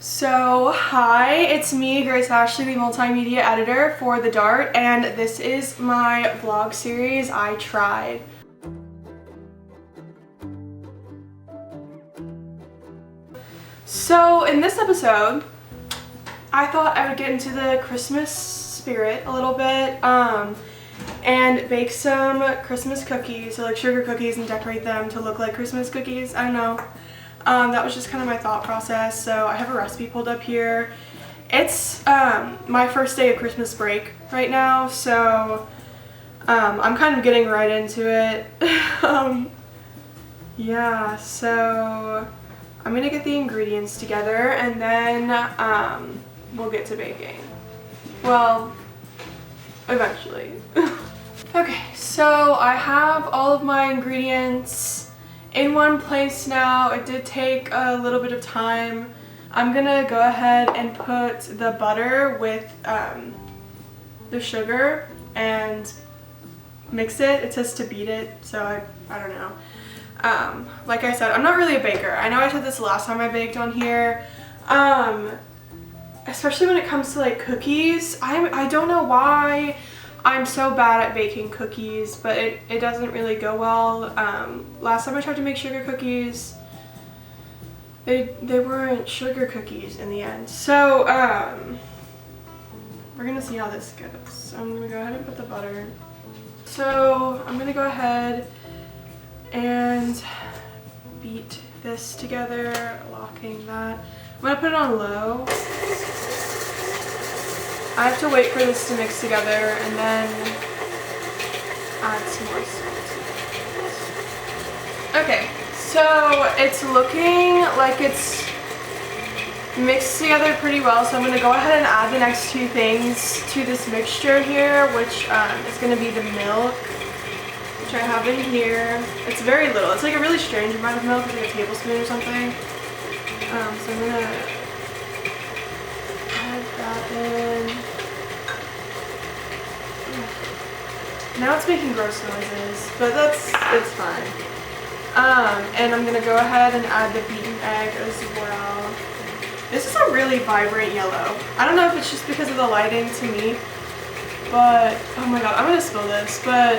So, hi, it's me, Grace Ashley, the Multimedia Editor for The Dart, and this is my vlog series, I Tried. So, in this episode, I thought I would get into the Christmas spirit a little bit, and bake some Christmas cookies, so like sugar cookies, and decorate them to look like Christmas cookies. I don't know. That was just kind of my thought process. So I have a recipe pulled up here. It's my first day of Christmas break right now, so I'm kind of getting right into it. Yeah, so I'm gonna get the ingredients together and then we'll get to baking. Well, eventually. Okay, so I have all of my ingredients in one place now. It did take a little bit of time. I'm gonna go ahead and put the butter with the sugar and mix it. It says to beat it, so I don't know. Like I said, I'm not really a baker. I know I said this last time I baked on here. Especially when it comes to like cookies. I don't know why I'm so bad at baking cookies, but it doesn't really go well. Last time I tried to make sugar cookies, they weren't sugar cookies in the end. So we're gonna see how this goes. So I'm gonna go ahead and put the butter. So I'm gonna go ahead and beat this together, locking that. I'm gonna put it on low. I have to wait for this to mix together and then add some more salt. Okay, so it's looking like it's mixed together pretty well, so I'm going to go ahead and add the next two things to this mixture here, which is going to be the milk, which I have in here. It's very little. It's like a really strange amount of milk, it's like a tablespoon or something. So I'm going to add that in. Now it's making gross noises, but it's fine. And I'm gonna go ahead and add the beaten egg as well. This is a really vibrant yellow. I don't know if it's just because of the lighting to me, but oh my god, I'm gonna spill this, but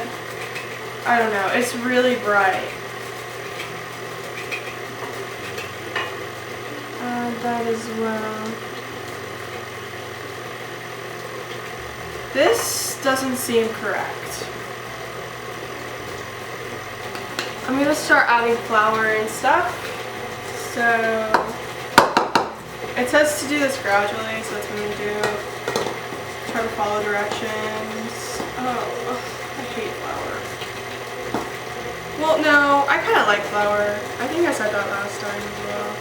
I don't know, it's really bright. Add that as well. This doesn't seem correct. I'm gonna start adding flour and stuff. So it says to do this gradually, so that's what I'm gonna do. Try to follow directions. Oh, I hate flour. Well, no, I kind of like flour. I think I said that last time as well.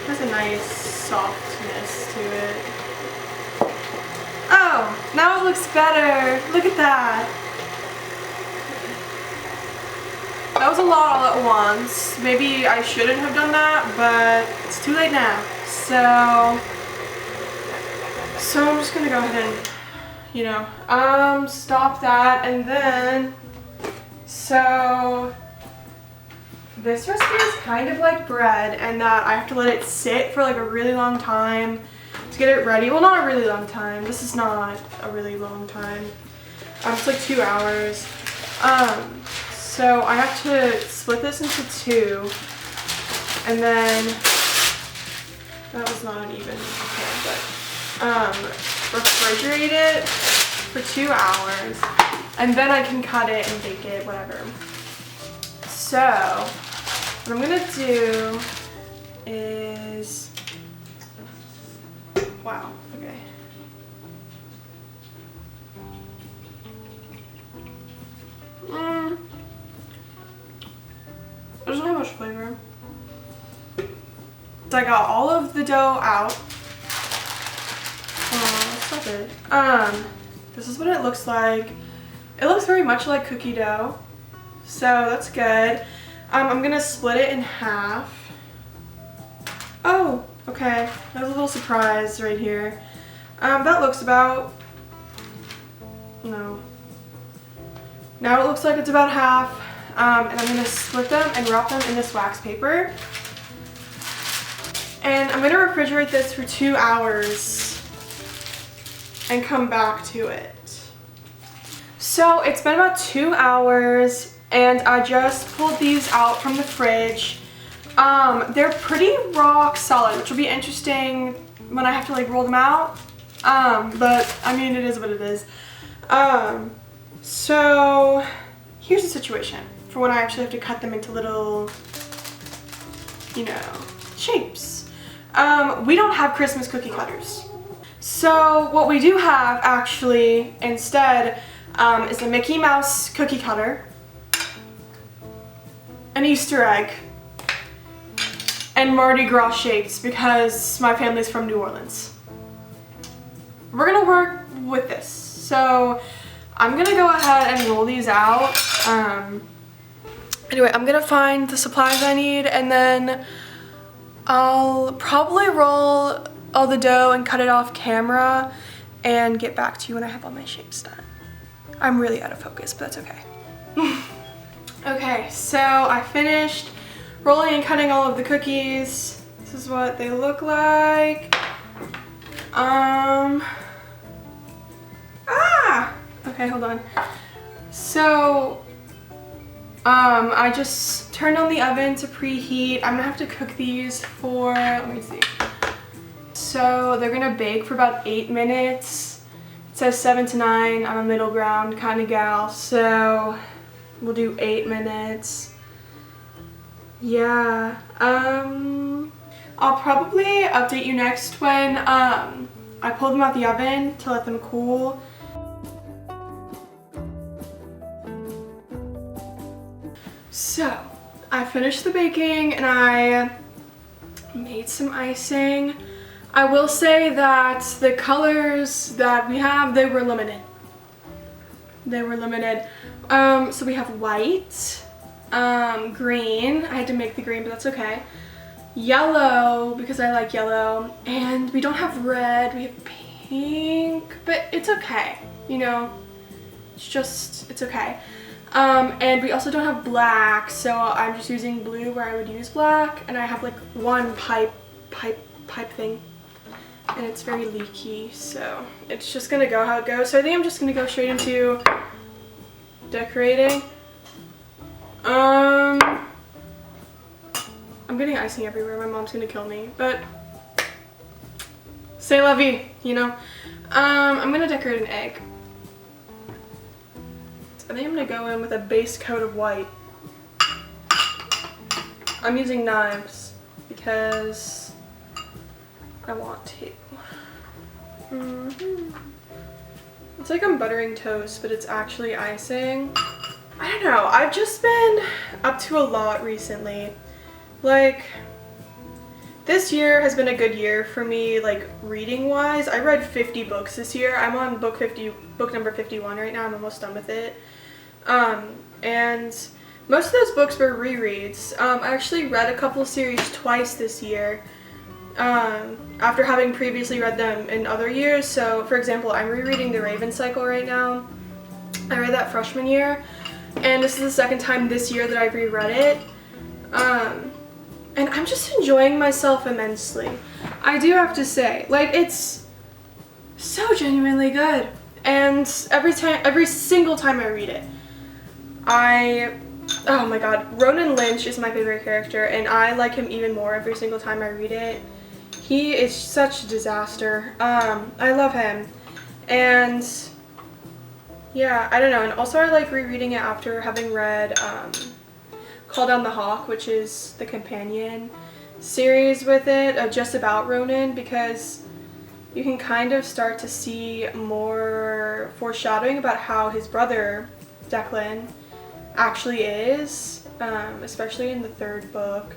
It has a nice softness to it. Oh, now it looks better. Look at that. That was a lot all at once. Maybe I shouldn't have done that, but it's too late now. So I'm just gonna go ahead and, you know, stop that. And then, so this recipe is kind of like bread, and that I have to let it sit for like a really long time to get it ready. Well, not a really long time. This is not a really long time. It's like 2 hours. So I have to split this into two, and then that was not uneven. Okay, but refrigerate it for 2 hours, and then I can cut it and bake it, whatever. So what I'm gonna do is, wow, okay. Doesn't have much flavor. So I got all of the dough out. Oh, stop it. This is what it looks like. It looks very much like cookie dough, so that's good. I'm gonna split it in half. Oh, okay. There's a little surprise right here. That looks about, no. Now it looks like it's about half. And I'm going to split them and wrap them in this wax paper. And I'm gonna refrigerate this for 2 hours and come back to it. So it's been about 2 hours and I just pulled these out from the fridge. They're pretty rock solid, which will be interesting when I have to like roll them out. But I mean, it is what it is. So here's the situation for when I actually have to cut them into little, you know, shapes. We don't have Christmas cookie cutters. So what we do have actually instead is a Mickey Mouse cookie cutter, an Easter egg, and Mardi Gras shapes because my family's from New Orleans. We're gonna work with this. So I'm gonna go ahead and roll these out. Anyway, I'm gonna find the supplies I need and then I'll probably roll all the dough and cut it off camera and get back to you when I have all my shapes done. I'm really out of focus, but that's okay. Okay, so I finished rolling and cutting all of the cookies. This is what they look like. Okay, hold on. So, I just turned on the oven to preheat. I'm gonna have to cook these for, let me see. So they're gonna bake for about 8 minutes. It says 7 to 9. I'm a middle ground kind of gal, so we'll do 8 minutes. Yeah, I'll probably update you next when I pull them out the oven to let them cool. So, I finished the baking and I made some icing. I will say that the colors that we have, they were limited. They were limited. So we have white, green. I had to make the green, but that's okay. Yellow, because I like yellow. And we don't have red, we have pink, but it's okay. You know, it's okay. And we also don't have black, so I'm just using blue where I would use black, and I have like one pipe thing, and it's very leaky, so it's just gonna go how it goes. So I think I'm just gonna go straight into decorating. I'm getting icing everywhere. My mom's gonna kill me, but c'est la vie, you know. I'm gonna decorate an egg. I think I'm gonna go in with a base coat of white. I'm using knives because I want to. It's like I'm buttering toast, but it's actually icing. I don't know, I've just been up to a lot recently. Like, this year has been a good year for me, like, reading wise. I read 50 books this year. I'm on book number 51 right now. I'm almost done with it. And most of those books were rereads. I actually read a couple series twice this year, after having previously read them in other years. So, for example, I'm rereading The Raven Cycle right now. I read that freshman year, and this is the second time this year that I've reread it. And I'm just enjoying myself immensely. I do have to say, like, it's so genuinely good. And every single time I read it, oh my god, Ronan Lynch is my favorite character, and I like him even more every single time I read it. He is such a disaster. I love him. And yeah, I don't know. And also I like rereading it after having read Call Down the Hawk, which is the companion series with it, just about Ronan, because you can kind of start to see more foreshadowing about how his brother, Declan, actually is, especially in the 3rd book.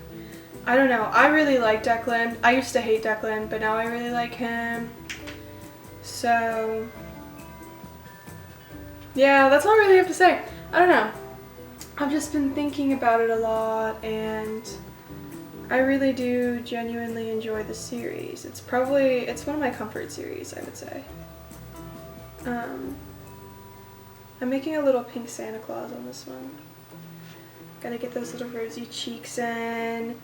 I don't know, I really like Declan. I used to hate Declan, but now I really like him. So, yeah, that's all I really have to say. I don't know. I've just been thinking about it a lot, and I really do genuinely enjoy the series. It's one of my comfort series, I would say. I'm making a little pink Santa Claus on this one. Gotta get those little rosy cheeks in.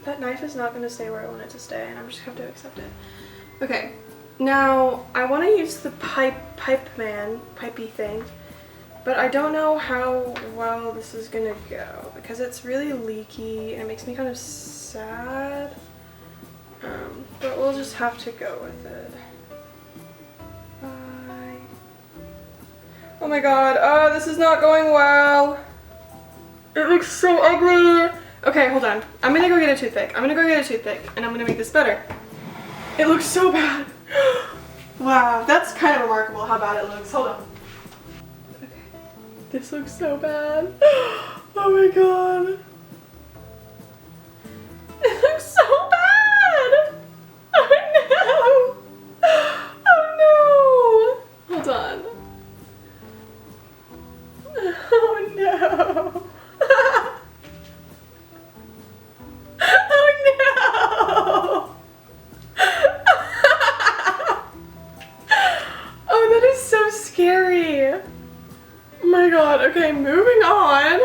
That knife is not going to stay where I want it to stay, and I'm just going to have to accept it. Okay, now I want to use the pipey thing, but I don't know how well this is going to go because it's really leaky and it makes me kind of sad. But we'll just have to go with it. Bye. Oh my god, oh, this is not going well. It looks so ugly. Okay, hold on. I'm gonna go get a toothpick. And I'm gonna make this better. It looks so bad. Wow, that's kind of remarkable how bad it looks. Hold on. Okay. This looks so bad. Oh my god. It looks so bad. Oh no. Oh no. Hold on. Oh no. Okay, moving on.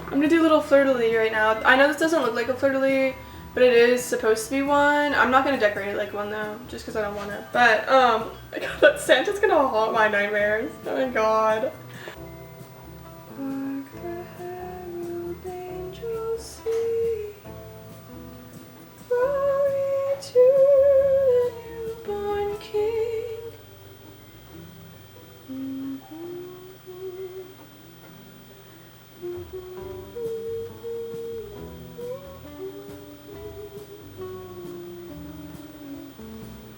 I'm gonna do a little fleur-de-lis right now. I know this doesn't look like a fleur-de-lis, but it is supposed to be one. I'm not gonna decorate it like one though, just because I don't want to. But God, that Santa's gonna haunt my nightmares. Oh my god.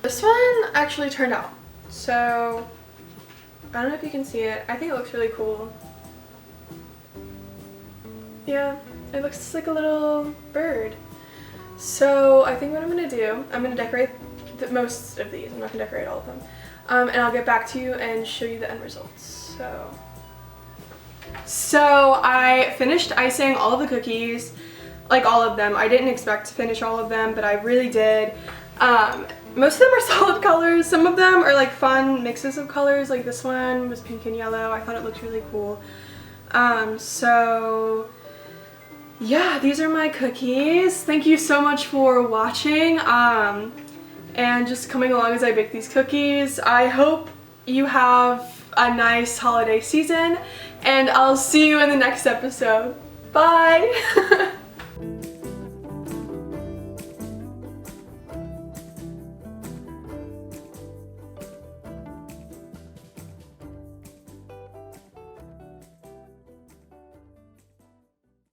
This one actually turned out, so I don't know if you can see it. I think it looks really cool. Yeah, it looks like a little bird. So I think what I'm gonna do, I'm gonna decorate most of these. I'm not gonna decorate all of them. And I'll get back to you and show you the end results. So I finished icing all of the cookies, like all of them. I didn't expect to finish all of them, but I really did. Most of them are solid colors. Some of them are like fun mixes of colors. Like this one was pink and yellow. I thought it looked really cool. So yeah, these are my cookies. Thank you so much for watching and just coming along as I bake these cookies. I hope you have a nice holiday season, and I'll see you in the next episode. Bye!